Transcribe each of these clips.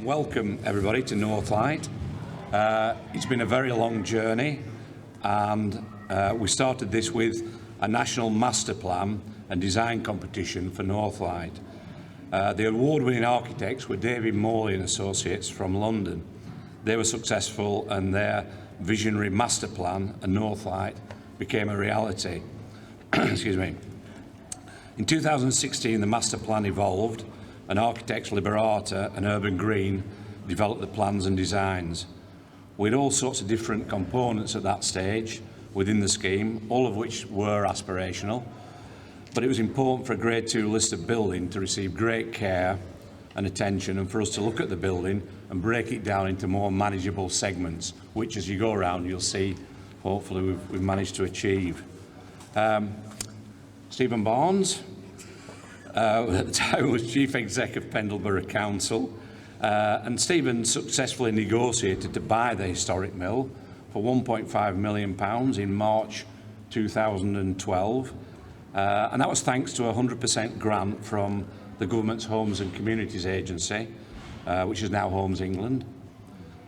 welcome everybody to Northlight. It's been a very long journey, and we started this with a national master plan and design competition for Northlight. The award-winning architects were David Morley and Associates from London. They were successful, and their visionary master plan and Northlight became a reality. Excuse me. In 2016, the master plan evolved, and architects Liberata and Urban Green developed the plans and designs. We had all sorts of different components at that stage within the scheme, all of which were aspirational, but it was important for a Grade 2 listed building to receive great care and attention, and for us to look at the building and break it down into more manageable segments, which as you go around you'll see hopefully we've managed to achieve. Stephen Barnes, at the time was Chief Exec of Pendle Borough Council, and Stephen successfully negotiated to buy the historic mill for £1.5 million in March 2012, and that was thanks to a 100% grant from the government's Homes and Communities Agency, which is now Homes England,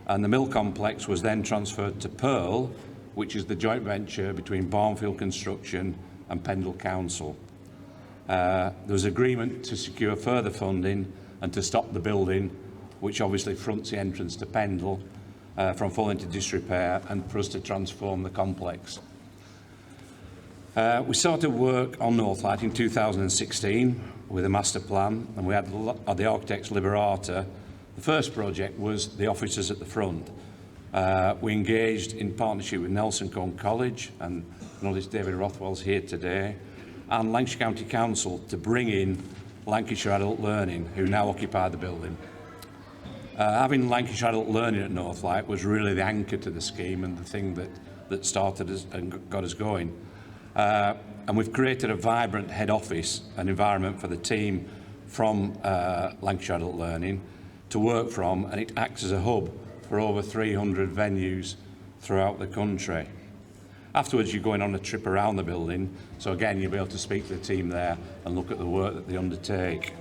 and the mill complex was then transferred to Pearl, which is the joint venture between Barnfield Construction and Pendle Council. There was agreement to secure further funding and to stop the building, which obviously fronts the entrance to Pendle, from falling into disrepair, and for us to transform the complex. We started work on Northlight in 2016 with a master plan, and we had the architects Liberata. The first project was the offices at the front. We engaged in partnership with Nelson Cone College, and I notice David Rothwell's here today, and Lancashire County Council to bring in Lancashire Adult Learning, who now occupy the building. Having Lancashire Adult Learning at Northlight was really the anchor to the scheme and the thing that started us and got us going. And we've created a vibrant head office and environment for the team from Lancashire Adult Learning to work from, and it acts as a hub for over 300 venues throughout the country. Afterwards, you're going on a trip around the building, so again, you'll be able to speak to the team there and look at the work that they undertake.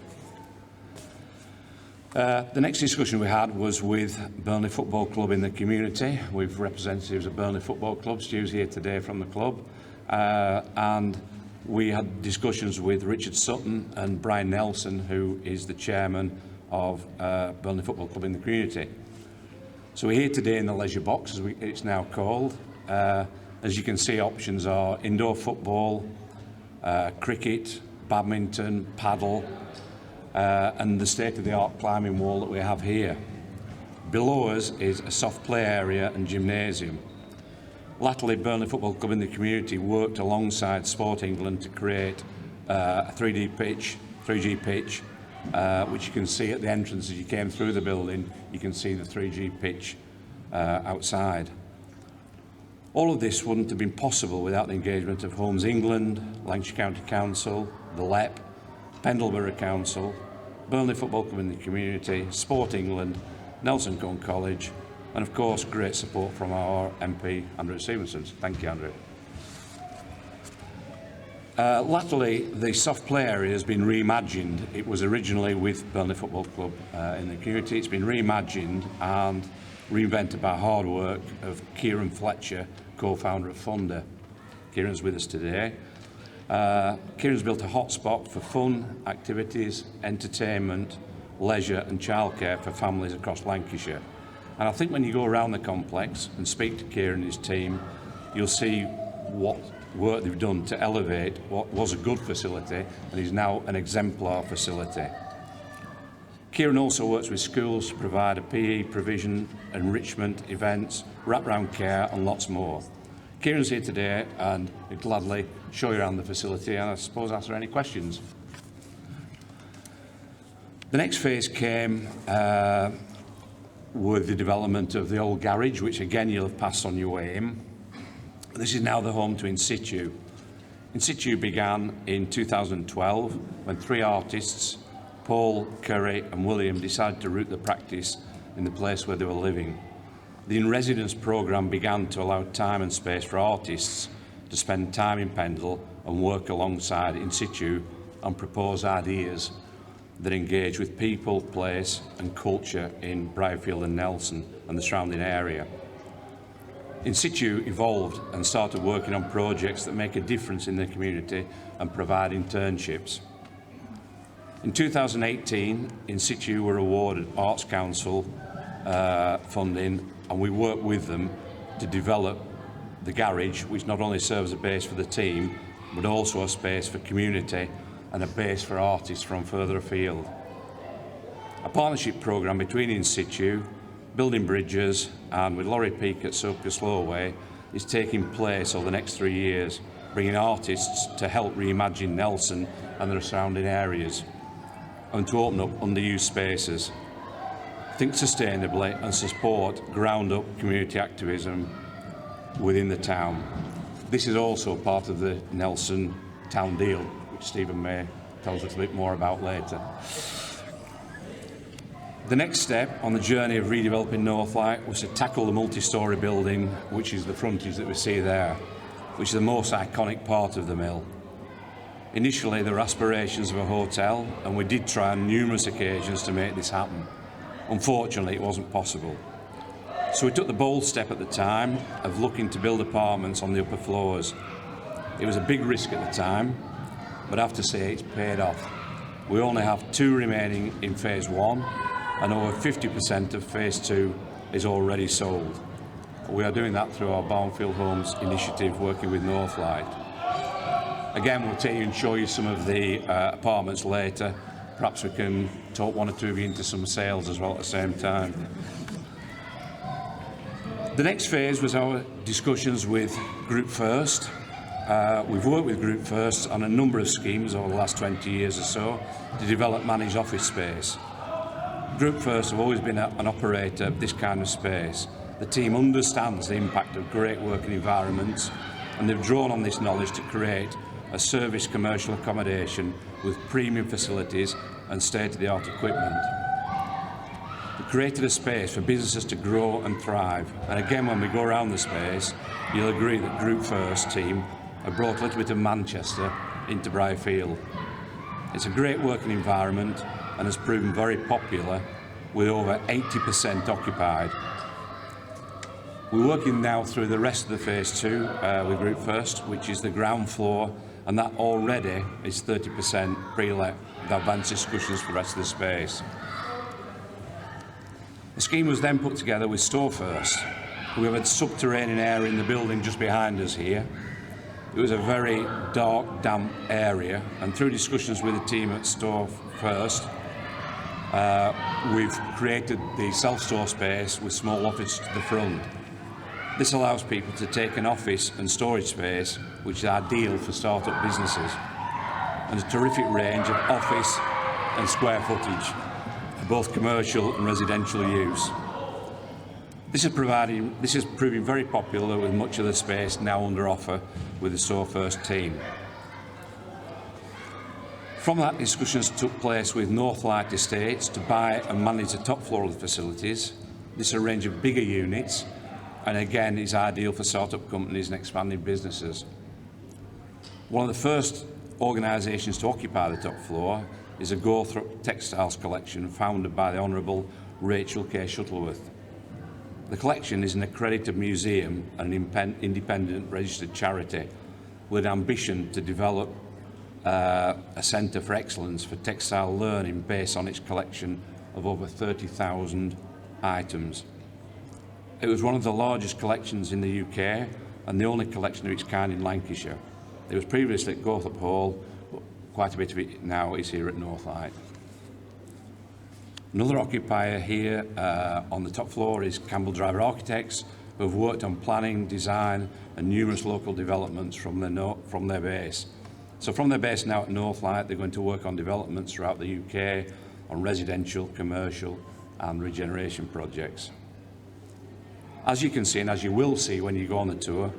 The next discussion we had was with Burnley Football Club in the community. We've representatives of Burnley Football Club. Stu's here today from the club. And we had discussions with Richard Sutton and Brian Nelson, who is the chairman of Burnley Football Club in the community. So we're here today in the leisure box, as it's now called. As you can see, options are indoor football, cricket, badminton, paddle, and the state-of-the-art climbing wall that we have here. Below us is a soft play area and gymnasium. Latterly, Burnley Football Club in the community worked alongside Sport England to create a 3G pitch, which you can see at the entrance as you came through the building. You can see the 3G pitch outside. All of this wouldn't have been possible without the engagement of Homes England, Lancashire County Council, the LEP, Pendle Borough Council, Burnley Football Club in the community, Sport England, Nelson Cone College, and of course great support from our MP, Andrew Stevenson. Thank you, Andrew. Latterly, the soft play area has been reimagined. It was originally with Burnley Football Club in the community. It's been reimagined and reinvented by hard work of Kieran Fletcher, co-founder of Funder. Kieran's with us today. Kieran's built a hotspot for fun, activities, entertainment, leisure and childcare for families across Lancashire. And I think when you go around the complex and speak to Kieran and his team, you'll see what work they've done to elevate what was a good facility and is now an exemplar facility. Kieran also works with schools to provide a PE provision, enrichment, events, wraparound care and lots more. Kieran's here today and he'll gladly show you around the facility and I suppose answer any questions. The next phase came with the development of the old garage, which again you'll have passed on your way in. This is now the home to In Situ. In Situ began in 2012 when three artists, Paul, Curry and William, decided to root the practice in the place where they were living. The in-residence programme began to allow time and space for artists to spend time in Pendle and work alongside In Situ and propose ideas. that engage with people, place and culture in Brierfield and Nelson and the surrounding area. In situ evolved and started working on projects that make a difference in the community and provide internships. In 2018, In Situ were awarded Arts Council funding, and we worked with them to develop the garage, which not only serves a base for the team, but also a space for community and a base for artists from further afield. A partnership programme between In Situ, Building Bridges and with Laurie Peak at Soapca Slowway is taking place over the next 3 years, bringing artists to help reimagine Nelson and the surrounding areas and to open up underused spaces, think sustainably and support ground-up community activism within the town. This is also part of the Nelson Town Deal, which Stephen May tells us a bit more about later. The next step on the journey of redeveloping Northlight was to tackle the multi-storey building, which is the frontage that we see there, which is the most iconic part of the mill. Initially, there were aspirations of a hotel, and we did try on numerous occasions to make this happen. Unfortunately, it wasn't possible. So we took the bold step at the time of looking to build apartments on the upper floors. It was a big risk at the time, but I have to say it's paid off. We only have 2 remaining in phase 1, and over 50% of phase 2 is already sold. We are doing that through our Barnfield Homes initiative, working with Northlight. Again, we'll take you and show you some of the apartments later. Perhaps we can talk one or two of you into some sales as well at the same time. The next phase was our discussions with Group First. We've worked with Group First on a number of schemes over the last 20 years or so to develop managed office space. Group First have always been an operator of this kind of space. The team understands the impact of great working environments, and they've drawn on this knowledge to create a service commercial accommodation with premium facilities and state-of-the-art equipment. We created a space for businesses to grow and thrive, and again, when we go around the space, you'll agree that Group First team have brought a little bit of Manchester into Brierfield. It's a great working environment and has proven very popular, with over 80% occupied. We're working now through the rest of the phase 2 with Group First, which is the ground floor, and that already is 30% pre-let with advanced discussions for the rest of the space. The scheme was then put together with Store First. We have a subterranean area in the building just behind us here. It was a very dark, damp area, and through discussions with the team at Store First, we've created the self-store space with small office to the front. This allows people to take an office and storage space, which is ideal for start-up businesses, and a terrific range of office and square footage for both commercial and residential use. This is proving very popular, with much of the space now under offer with the Store First team. From that, discussions took place with Northlight Estates to buy and manage the top floor of the facilities. This is a range of bigger units, and again is ideal for start-up companies and expanding businesses. One of the first organisations to occupy the top floor is a Gawthorpe Textiles collection founded by the Honourable Rachel K. Shuttleworth. The collection is an accredited museum and an independent registered charity with an ambition to develop a centre for excellence for textile learning based on its collection of over 30,000 items. It was one of the largest collections in the UK and the only collection of its kind in Lancashire. It was previously at Gawthorpe Hall, but quite a bit of it now is here at Northlight. Another occupier here on the top floor is Campbell Driver Architects, who have worked on planning, design and numerous local developments from their base. So from their base now at Northlight, they're going to work on developments throughout the UK on residential, commercial and regeneration projects. As you can see, and as you will see when you go on the tour,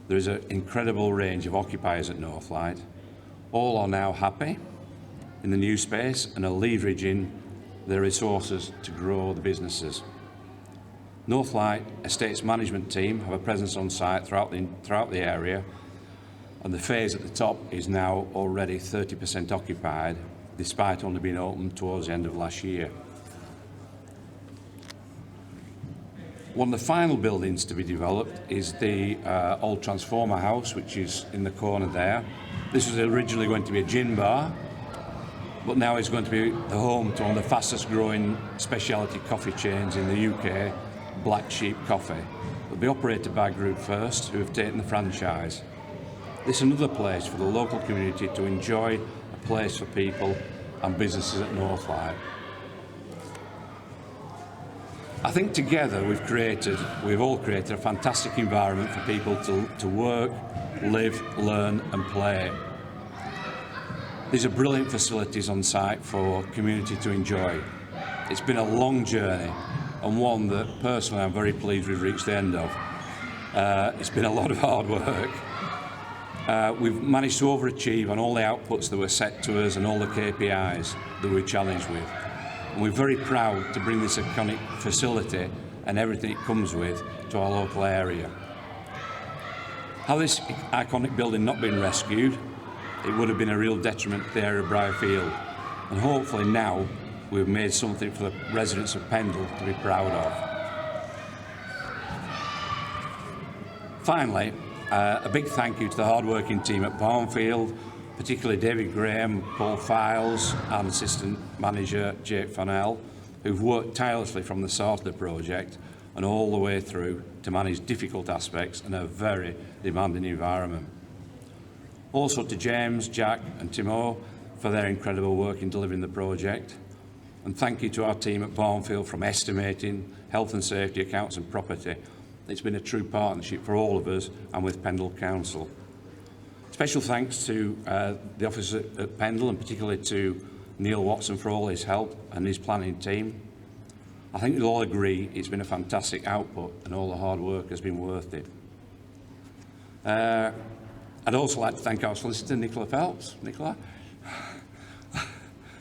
there is an incredible range of occupiers at Northlight. All are now happy in the new space and are leveraging their resources to grow the businesses. Northlight Estates management team have a presence on site throughout the area, and the phase at the top is now already 30% occupied, despite only being opened towards the end of last year. One of the final buildings to be developed is the old transformer house, which is in the corner there. This was originally going to be a gin bar, but now it's going to be the home to one of the fastest growing specialty coffee chains in the UK, Black Sheep Coffee. It'll be operated by Group First, who have taken the franchise. This is another place for the local community to enjoy, a place for people and businesses at Northlight. I think together we've all created a fantastic environment for people to work, live, learn and play. These are brilliant facilities on site for community to enjoy. It's been a long journey and one that personally I'm very pleased we've reached the end of. It's been a lot of hard work. We've managed to overachieve on all the outputs that were set to us and all the KPIs that we're challenged with. And we're very proud to bring this iconic facility and everything it comes with to our local area. Had this iconic building not been rescued, it would have been a real detriment to the area of Brierfield. And hopefully now we've made something for the residents of Pendle to be proud of. Finally, a big thank you to the hard-working team at Barnfield, particularly David Graham, Paul Files and Assistant Manager Jake Fannell, who've worked tirelessly from the start of the project and all the way through to manage difficult aspects in a very demanding environment. Also to James, Jack and Timo for their incredible work in delivering the project. And thank you to our team at Barnfield from estimating, health and safety, accounts and property. It's been a true partnership for all of us and with Pendle Council. Special thanks to the officers at Pendle and particularly to Neil Watson for all his help and his planning team. I think you'll all agree it's been a fantastic output and all the hard work has been worth it. I'd also like to thank our solicitor, Nicola Phelps,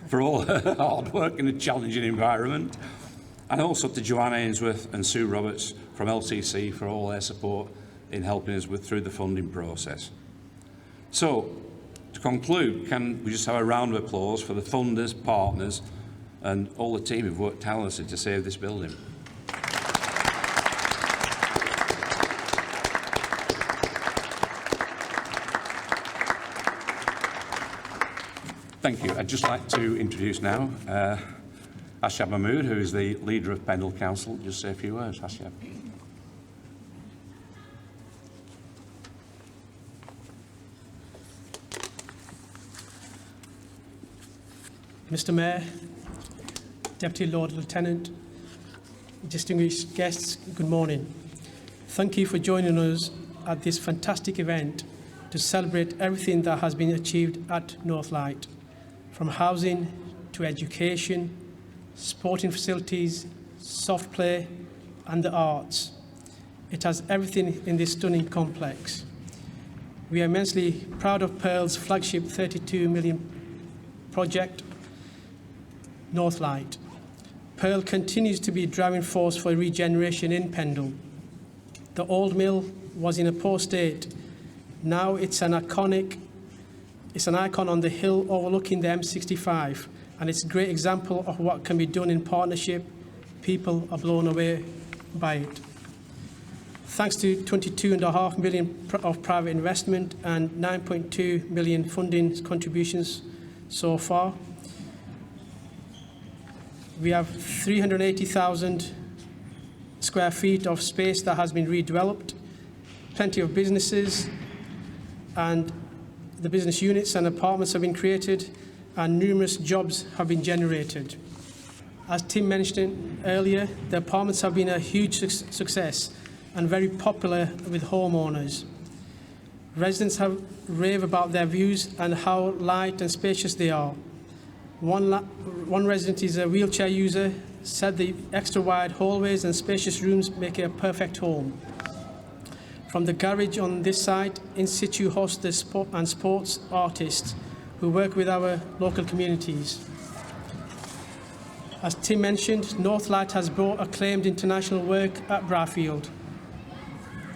for all her hard work in a challenging environment, and also to Joanne Ainsworth and Sue Roberts from LCC for all their support in helping us through the funding process. So, to conclude, can we just have a round of applause for the funders, partners, and all the team who've worked tirelessly to save this building. Thank you. I'd just like to introduce now Ashab Mahmood, who is the leader of Pendle Council. Just say a few words, Ashab. Mr. Mayor, Deputy Lord Lieutenant, distinguished guests, good morning. Thank you for joining us at this fantastic event to celebrate everything that has been achieved at Northlight, from housing to education, sporting facilities, soft play, and the arts. It has everything in this stunning complex. We are immensely proud of Pearl's flagship £32 million project, Northlight. Pearl continues to be a driving force for regeneration in Pendle. The old mill was in a poor state. Now it's an icon on the hill overlooking the M65, and it's a great example of what can be done in partnership. People are blown away by it. Thanks to £22.5 million of private investment and £9.2 million funding contributions so far, we have 380,000 square feet of space that has been redeveloped, plenty of businesses, and the business units and apartments have been created, and numerous jobs have been generated. As Tim mentioned earlier, the apartments have been a huge success and very popular with homeowners. Residents have rave about their views and how light and spacious they are. One resident is a wheelchair user, said the extra wide hallways and spacious rooms make it a perfect home. From the garage on this site, in situ hosts the sport and sports artists who work with our local communities. As Tim mentioned, Northlight has brought acclaimed international work at Brierfield.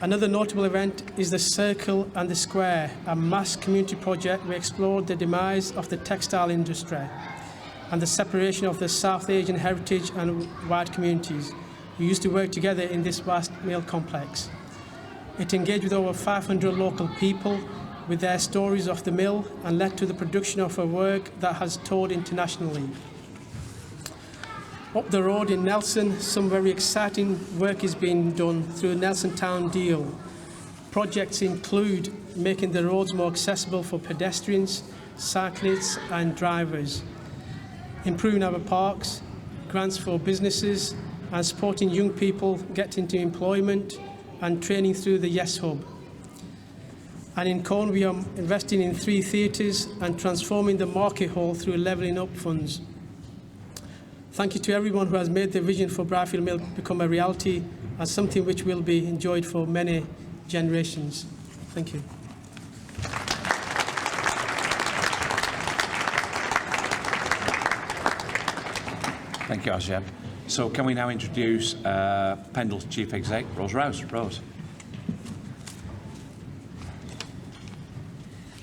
Another notable event is the Circle and the Square, a mass community project. We explored the demise of the textile industry and the separation of the South Asian heritage and white communities who used to work together in this vast mill complex. It engaged with over 500 local people with their stories of the mill and led to the production of a work that has toured internationally. Up the road in Nelson, some very exciting work is being done through Nelson Town Deal. Projects include making the roads more accessible for pedestrians, cyclists and drivers, improving our parks, grants for businesses and supporting young people get into employment and training through the Yes Hub. And in Corn, we are investing in 3 theatres and transforming the market hall through levelling up funds. Thank you to everyone who has made the vision for Brierfield Mill become a reality and something which will be enjoyed for many generations. Thank you. Thank you, Azeb. So can we now introduce Pendle's Chief Exec, Rose Rouse. Rose.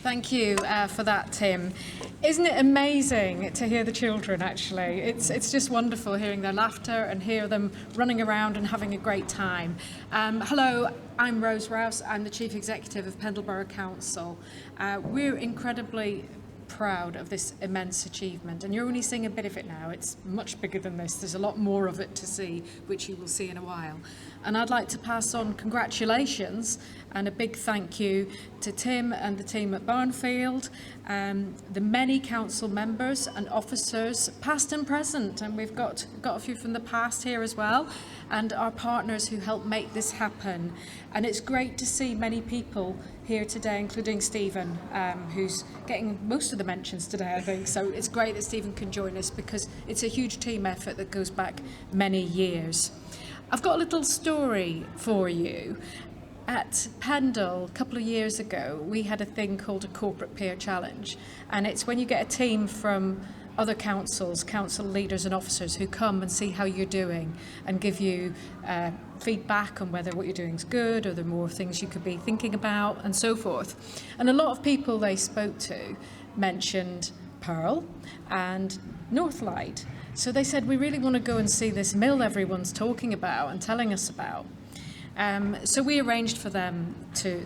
Thank you for that, Tim. Isn't it amazing to hear the children, actually? It's just wonderful hearing their laughter and hear them running around and having a great time. Hello, I'm Rose Rouse. I'm the Chief Executive of Pendle Borough Council. We're incredibly proud of this immense achievement, and you're only seeing a bit of it now. It's much bigger than this. There's a lot more of it to see, which you will see in a while. And I'd like to pass on congratulations and a big thank you to Tim and the team at Barnfield, the many council members and officers, past and present, and we've got a few from the past here as well, and our partners who helped make this happen. And it's great to see many people here today, including Stephen, who's getting most of the mentions today, I think. So it's great that Stephen can join us because it's a huge team effort that goes back many years. I've got a little story for you. At Pendle, a couple of years ago, we had a thing called a Corporate Peer Challenge. And it's when you get a team from other councils, council leaders and officers who come and see how you're doing and give you feedback on whether what you're doing is good or there are more things you could be thinking about and so forth. And a lot of people they spoke to mentioned Pearl and Northlight. So they said, we really want to go and see this mill everyone's talking about and telling us about. So we arranged for them to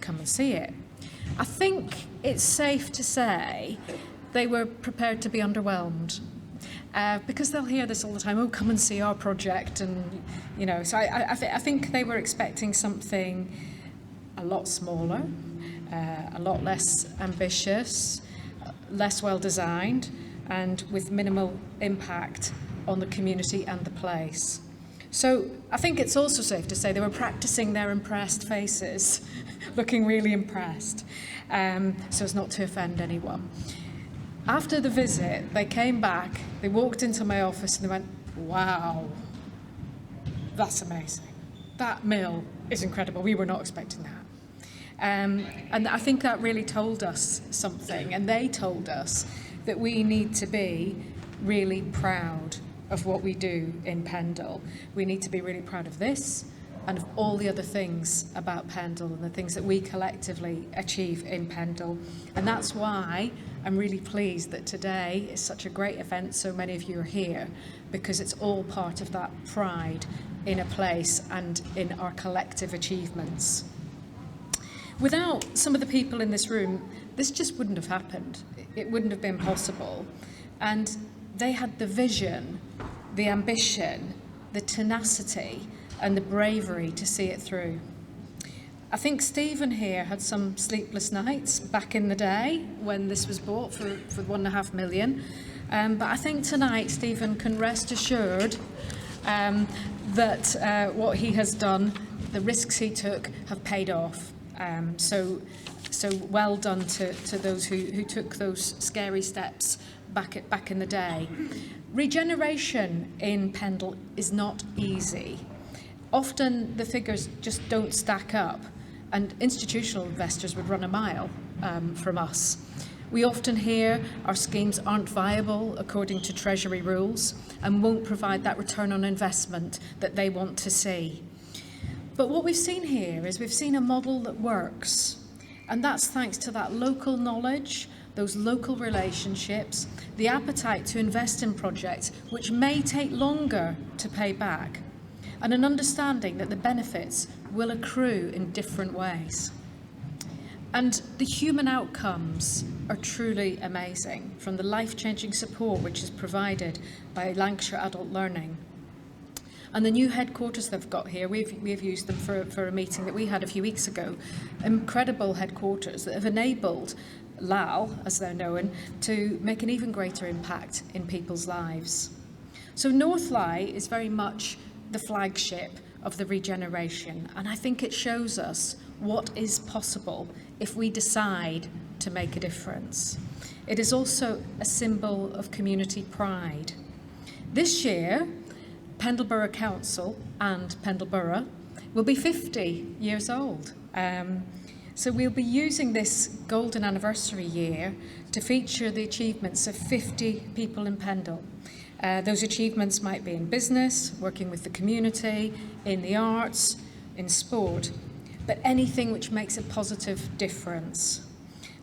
come and see it. I think it's safe to say they were prepared to be underwhelmed because they'll hear this all the time, oh, come and see our project. And, you know, so I think they were expecting something a lot smaller, a lot less ambitious, less well designed, and with minimal impact on the community and the place. So I think it's also safe to say they were practicing their impressed faces, looking really impressed, so as not to offend anyone. After the visit, they came back, they walked into my office and they went, wow, that's amazing. That mill is incredible. We were not expecting that. And I think that really told us something, and they told us that we need to be really proud of what we do in Pendle. We need to be really proud of this and of all the other things about Pendle and the things that we collectively achieve in Pendle. And that's why I'm really pleased that today is such a great event. So many of you are here because it's all part of that pride in a place and in our collective achievements. Without some of the people in this room, this just wouldn't have happened. It wouldn't have been possible. And they had the vision, the ambition, the tenacity, and the bravery to see it through. I think Stephen here had some sleepless nights back in the day when this was bought for £1.5 million. But I think tonight Stephen can rest assured that what he has done, the risks he took, have paid off. So well done to those who took those scary steps back in the day. Regeneration in Pendle is not easy. Often the figures just don't stack up, and institutional investors would run a mile from us. We often hear our schemes aren't viable according to Treasury rules and won't provide that return on investment that they want to see. But what we've seen here is we've seen a model that works, and that's thanks to that local knowledge, those local relationships, the appetite to invest in projects which may take longer to pay back, and an understanding that the benefits will accrue in different ways. And the human outcomes are truly amazing, from the life-changing support which is provided by Lancashire Adult Learning. And the new headquarters they've got here, we've used them for a meeting that we had a few weeks ago. Incredible headquarters that have enabled LAL, as they're known, to make an even greater impact in people's lives. So Northlight is very much the flagship of the regeneration, and I think it shows us what is possible if we decide to make a difference. It is also a symbol of community pride. This year, Pendle Borough Council and Pendle Borough will be 50 years old. So we'll be using this golden anniversary year to feature the achievements of 50 people in Pendle. Those achievements might be in business, working with the community, in the arts, in sport, but anything which makes a positive difference.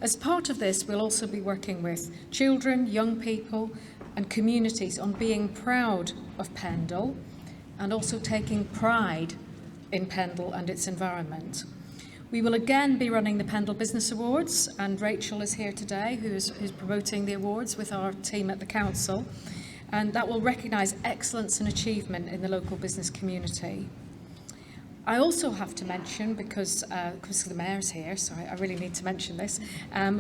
As part of this, we'll also be working with children, young people, and communities on being proud of Pendle and also taking pride in Pendle and its environment. We will again be running the Pendle Business Awards, and Rachel is here today, who's promoting the awards with our team at the council, and that will recognise excellence and achievement in the local business community. I also have to mention, because the Mayor's here, so I really need to mention this,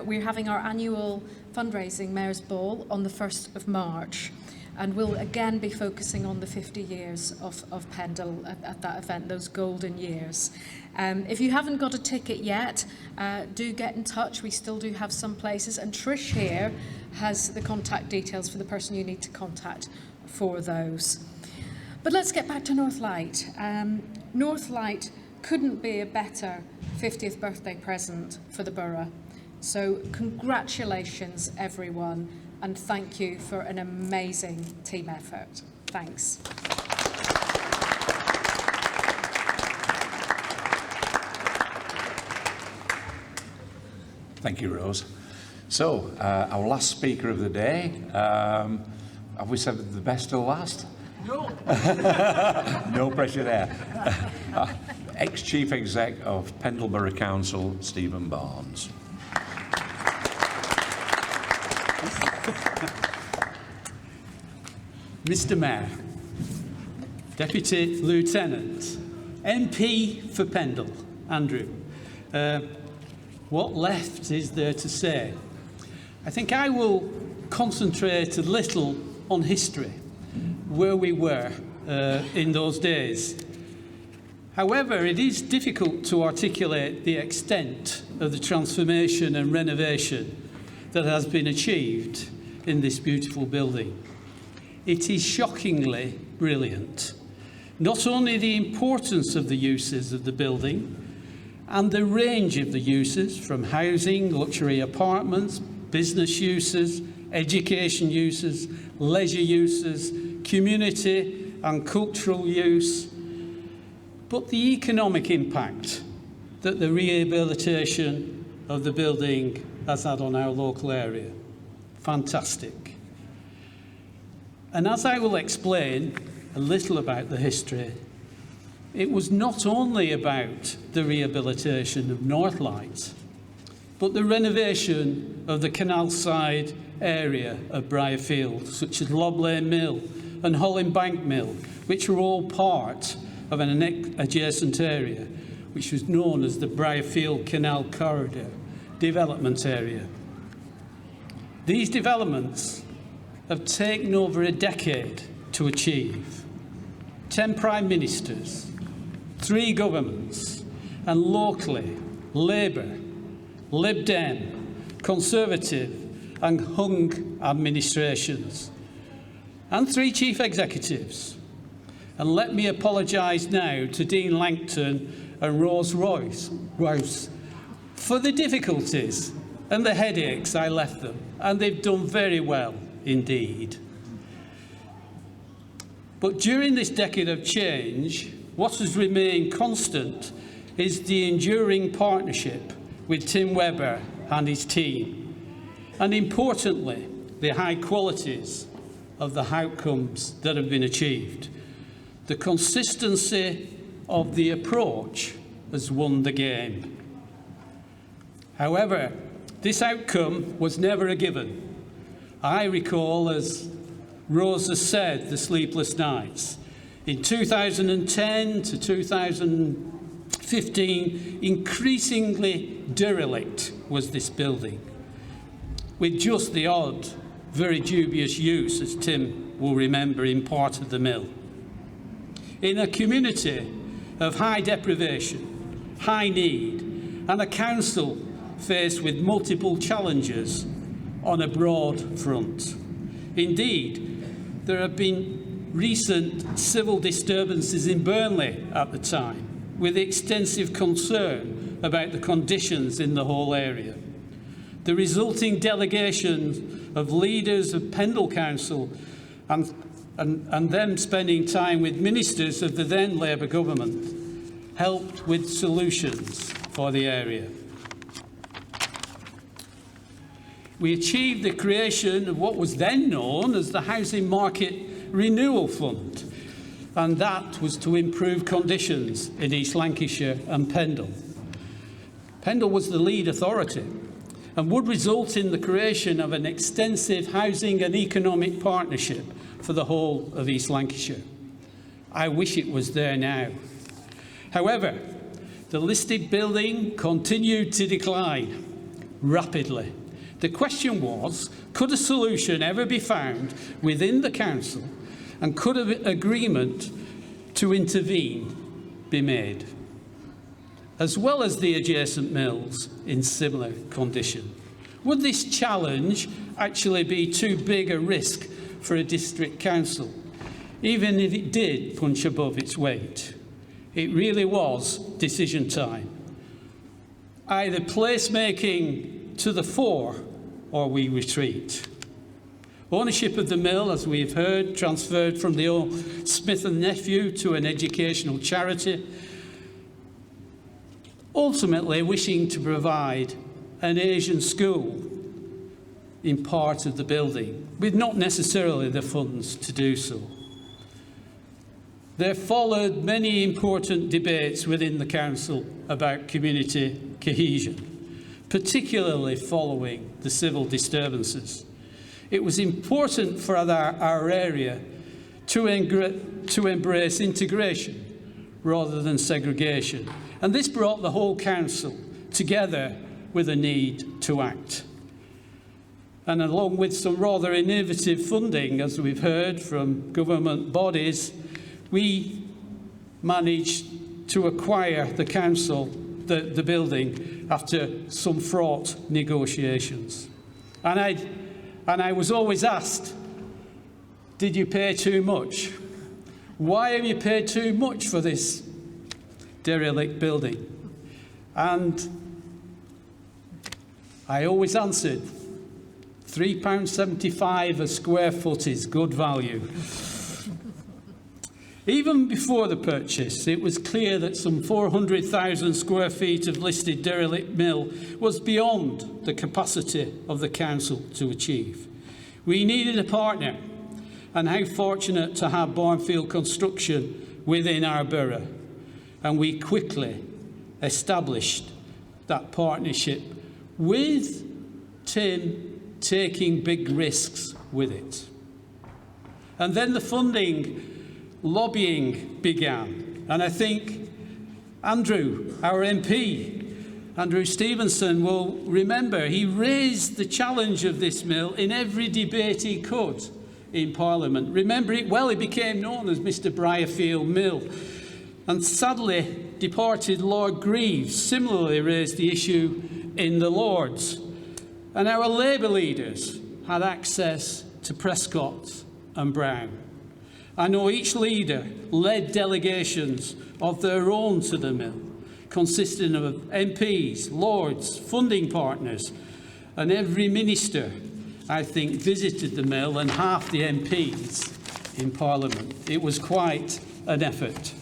we're having our annual fundraising Mayor's Ball on the 1st of March, and we'll again be focusing on the 50 years of Pendle at that event, those golden years. If you haven't got a ticket yet, do get in touch. We still do have some places, and Trish here has the contact details for the person you need to contact for those. But let's get back to Northlight. Northlight couldn't be a better 50th birthday present for the borough. So congratulations, everyone, and thank you for an amazing team effort. Thanks. Thank you, Rose. So, our last speaker of the day, have we said the best till last? No. No pressure there. Ex-Chief Exec of Pendle Borough Council, Stephen Barnes. Mr. Mayor, Deputy Lieutenant, MP for Pendle, Andrew, what left is there to say? I think I will concentrate a little on history, where we were in those days. However, it is difficult to articulate the extent of the transformation and renovation that has been achieved in this beautiful building. It is shockingly brilliant. Not only the importance of the uses of the building and the range of the uses, from housing, luxury apartments, business uses, education uses, leisure uses, community and cultural use, but the economic impact that the rehabilitation of the building has had on our local area. Fantastic. And as I will explain a little about the history, it was not only about the rehabilitation of Northlight, but the renovation of the canal side area of Brierfield, such as Lobley Mill and Hollinbank Mill, which were all part of an adjacent area, which was known as the Brierfield Canal Corridor development area. These developments have taken over a decade to achieve. 10 prime ministers, 3 governments, and locally, Labour, Lib Dem, Conservative, and Hung administrations, and 3 chief executives. And let me apologise now to Dean Langton and Rose Rouse for the difficulties and the headaches I left them, and they've done very well indeed. But during this decade of change, what has remained constant is the enduring partnership with Tim Webber and his team, and importantly, the high qualities of the outcomes that have been achieved. The consistency of the approach has won the game. However, this outcome was never a given. I recall, as Rose has said, the sleepless nights. In 2010 to 2015, increasingly derelict was this building, with just the odd, very dubious use, as Tim will remember, in part of the mill. In a community of high deprivation, high need, and a council faced with multiple challenges on a broad front. Indeed, there have been recent civil disturbances in Burnley at the time, with extensive concern about the conditions in the whole area. The resulting delegation of leaders of Pendle Council and them spending time with ministers of the then Labour government helped with solutions for the area. We achieved the creation of what was then known as the Housing Market Renewal Fund, and that was to improve conditions in East Lancashire and Pendle. Pendle was the lead authority and would result in the creation of an extensive housing and economic partnership for the whole of East Lancashire. I wish it was there now. However, the listed building continued to decline rapidly. The question was, could a solution ever be found within the council, and could an agreement to intervene be made, as well as the adjacent mills in similar condition? Would this challenge actually be too big a risk for a district council, even if it did punch above its weight? It really was decision time. Either placemaking to the fore or we retreat. Ownership of the mill, as we've heard, transferred from the old Smith and Nephew to an educational charity, ultimately wishing to provide an Asian school in part of the building, with not necessarily the funds to do so. There followed many important debates within the council about community cohesion, particularly following the civil disturbances. It was important for our area to embrace integration rather than segregation, and this brought the whole council together with a need to act. And along with some rather innovative funding, as we've heard from government bodies, we managed to acquire the council, the building, after some fraught negotiations. And I was always asked, did you pay too much? Why have you paid too much for this derelict building? And I always answered, £3.75 a square foot is good value. Even before the purchase, it was clear that some 400,000 square feet of listed derelict mill was beyond the capacity of the council to achieve. We needed a partner, and how fortunate to have Barnfield Construction within our borough. And we quickly established that partnership, with Tim taking big risks with it. And then the funding lobbying began, and I think Andrew, our MP, Andrew Stevenson, will remember he raised the challenge of this mill in every debate he could in Parliament. Remember it well, he became known as Mr. Brierfield Mill. And sadly, departed Lord Greaves similarly raised the issue in the Lords. And our Labour leaders had access to Prescott and Brown. I know each leader led delegations of their own to the mill, consisting of MPs, Lords, funding partners, and every minister, I think, visited the mill, and half the MPs in Parliament. It was quite an effort.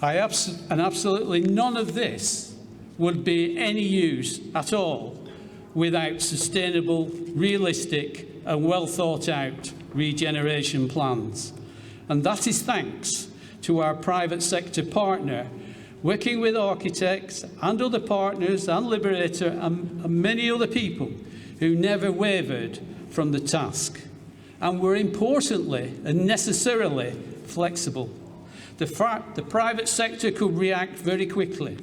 And absolutely none of this would be any use at all without sustainable, realistic and well thought out regeneration plans. And that is thanks to our private sector partner, working with architects and other partners and Liberator and many other people who never wavered from the task and were importantly and necessarily flexible. The private sector could react very quickly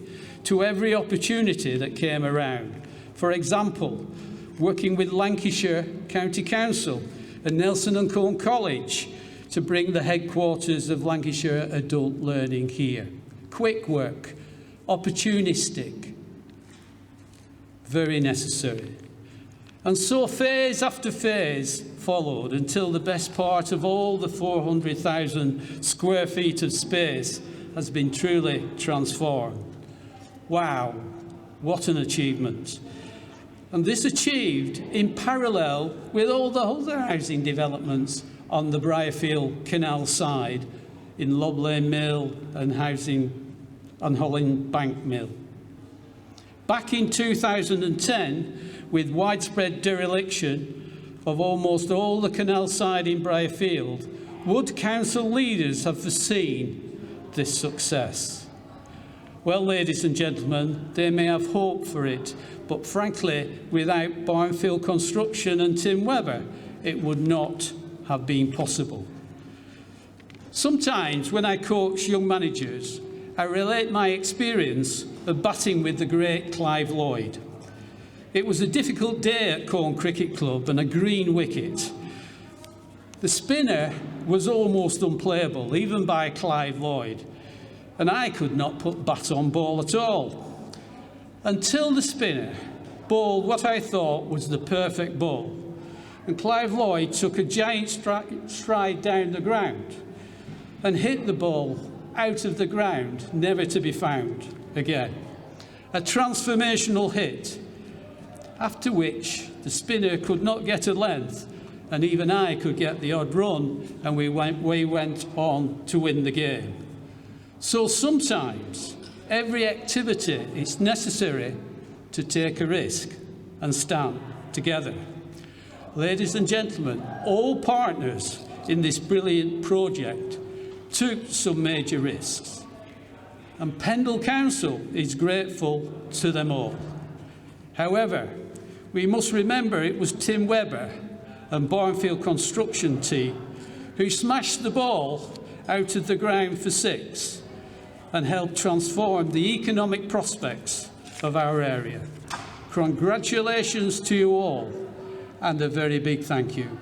to every opportunity that came around. For example, working with Lancashire County Council and Nelson and Colne College to bring the headquarters of Lancashire Adult Learning here. Quick work, opportunistic, very necessary. And so phase after phase followed until the best part of all the 400,000 square feet of space has been truly transformed. Wow, what an achievement. And this achieved in parallel with all the other housing developments on the Brierfield Canal side in Lob Lane Mill and housing on Holland Bank Mill. Back in 2010, with widespread dereliction of almost all the canal side in Brierfield, would council leaders have foreseen this success? Well, ladies and gentlemen, they may have hoped for it, but frankly, without Barnfield Construction and Tim Webber, it would not have been possible. Sometimes when I coach young managers, I relate my experience of batting with the great Clive Lloyd. It was a difficult day at Colne Cricket Club and a green wicket. The spinner was almost unplayable, even by Clive Lloyd, and I could not put bat on ball at all, until the spinner bowled what I thought was the perfect ball, and Clive Lloyd took a giant stride down the ground and hit the ball out of the ground, never to be found again. A transformational hit, after which the spinner could not get a length, and even I could get the odd run, and we went on to win the game. So sometimes every activity is necessary to take a risk and stand together. Ladies and gentlemen, all partners in this brilliant project took some major risks, and Pendle Council is grateful to them all. However, we must remember it was Tim Webber and Barnfield Construction team who smashed the ball out of the ground for six and helped transform the economic prospects of our area. Congratulations to you all, and a very big thank you.